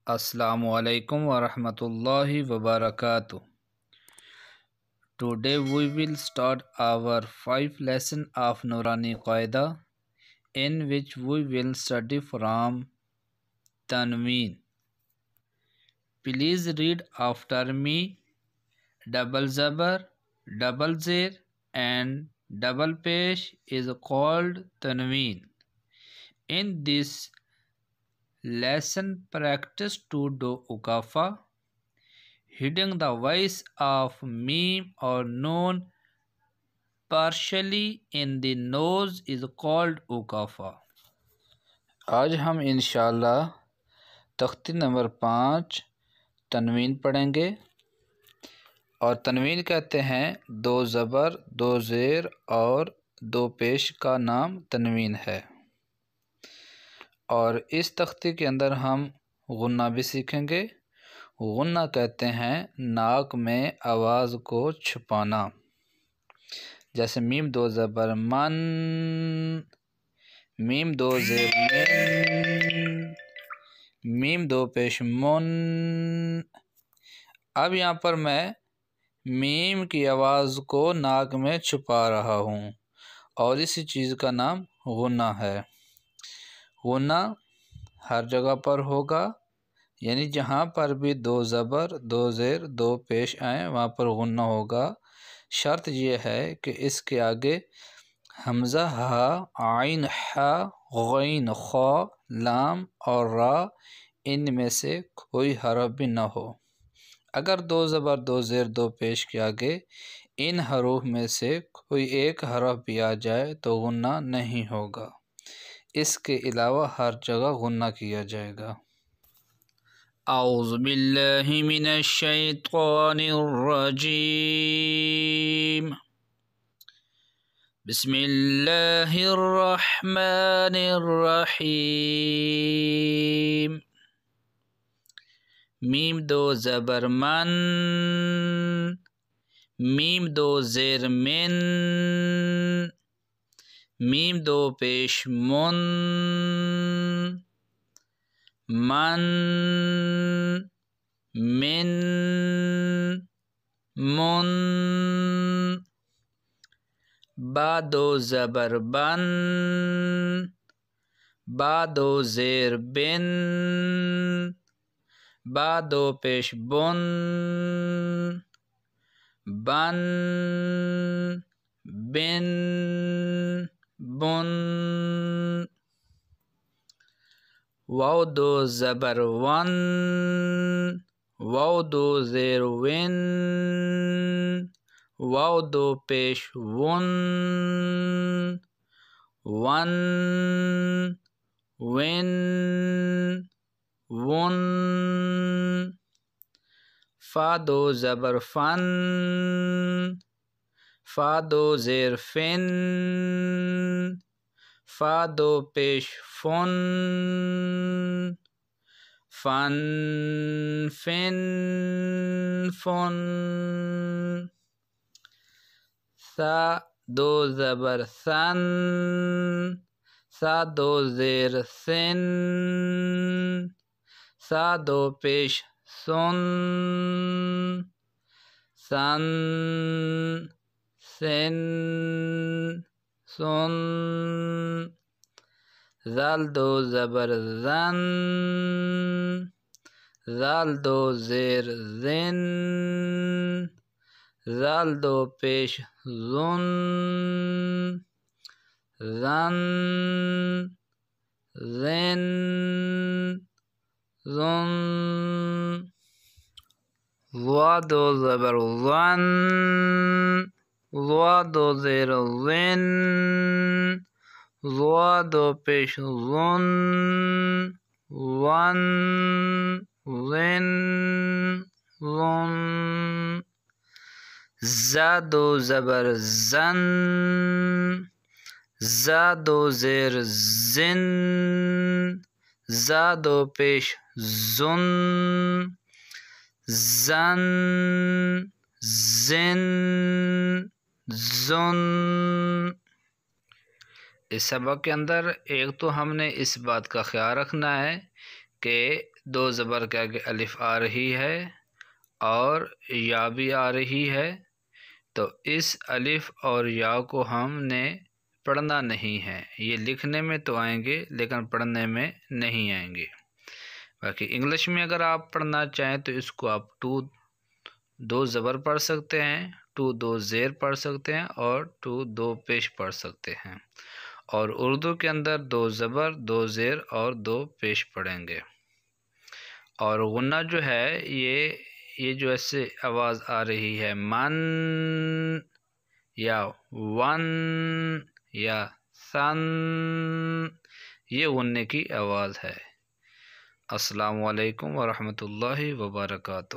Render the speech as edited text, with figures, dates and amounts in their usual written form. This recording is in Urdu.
السلام علیکم ورحمۃ اللہ وبرکاتہ. Today we will start our 5th lesson of Nurani Qaida, in which we will study from Tanween. Please read after me. Double zabar, double zir and double pesh is called Tanween. In this lesson, practice to do ukafa. Hiding the voice of meme or noon partially in the nose is called ukafa. آج ہم انشاءاللہ تختی نمبر 5 تنوین پڑھیں گے، اور تنوین کہتے ہیں 2 زبر 2 زیر اور 2 پیش کا نام تنوین ہے. اور اس تختی کے اندر ہم غنہ بھی سیکھیں گے. غنہ کہتے ہیں ناک میں آواز کو چھپانا، جیسے میم 2 زبر من، میم 2 زیر من، میم 2 پیش من. اب یہاں پر میں میم کی آواز کو ناک میں چھپا رہا ہوں، اور اسی چیز کا نام غنہ ہے. غنہ ہر جگہ پر ہوگا، یعنی جہاں پر بھی 2 زبر 2 زیر 2 پیش آئیں وہاں پر غنہ ہوگا. شرط یہ ہے کہ اس کے آگے حمزہ ہا، عین ہا، غین خا، لام اور را ان میں سے کوئی حرف بھی نہ ہو. اگر 2 زبر 2 زیر 2 پیش کے آگے ان حروف میں سے کوئی ایک حرف بھی آ جائے تو غنہ نہیں ہوگا. اس کے علاوہ ہر جگہ غنہ کیا جائے گا. اعوذ باللہ من الشیطان الرجیم. بسم اللہ الرحمن الرحیم. میم 2 زبر من، میم 2 زیر من، میم 2 پیش من، من، من، من. با 2 زبر بن، با 2 زیر بن، با 2 پیش بن، بن، بن، بن. واو 2 زبر ون، واو 2 زیر ون، واو 2 پیش ون، ون، ون، ون. فا 2 زبر فن، فا 2 زیر فن، فا 2 پیش فن، فن، فن، فن. ثا 2 زبر ثن، ثا 2 زیر ثن، ثا 2 پیش ثن، ثن، ثن، ثن. ذال 2 زبر ذن، ذال 2 زیر ذن، ذال 2 پیش ذن، ذن، ذن، ذن. ضا 2 زبر ظن، ضا 2 زیر ظن، ضا 2 پیش ظن، ظن، ظن، ظن. زا 2 زبر زن، زا 2 زیر زن، زا 2 پیش زن، زن، زن، زن. اس سبق کے اندر ایک تو ہم نے اس بات کا خیال رکھنا ہے کہ دو زبر کے آگے الف آ رہی ہے اور یا بھی آ رہی ہے، تو اس الف اور یا کو ہم نے پڑھنا نہیں ہے۔ یہ لکھنے میں تو آئیں گے لیکن پڑھنے میں نہیں آئیں گے۔ باقی انگلش میں اگر آپ پڑھنا چاہیں تو اس کو آپ دو زبر پڑھ سکتے ہیں، دو زیر پڑھ سکتے ہیں اور دو پیش پڑھ سکتے ہیں، اور اردو کے اندر دو زبر، دو زیر اور دو پیش پڑھیں گے۔ اور غنہ جو ہے یہ جو ایسے آواز آ رہی ہے من یا ون یا سن، یہ غنے کی آواز ہے۔ السلام علیکم ورحمۃ اللہ وبرکاتہ۔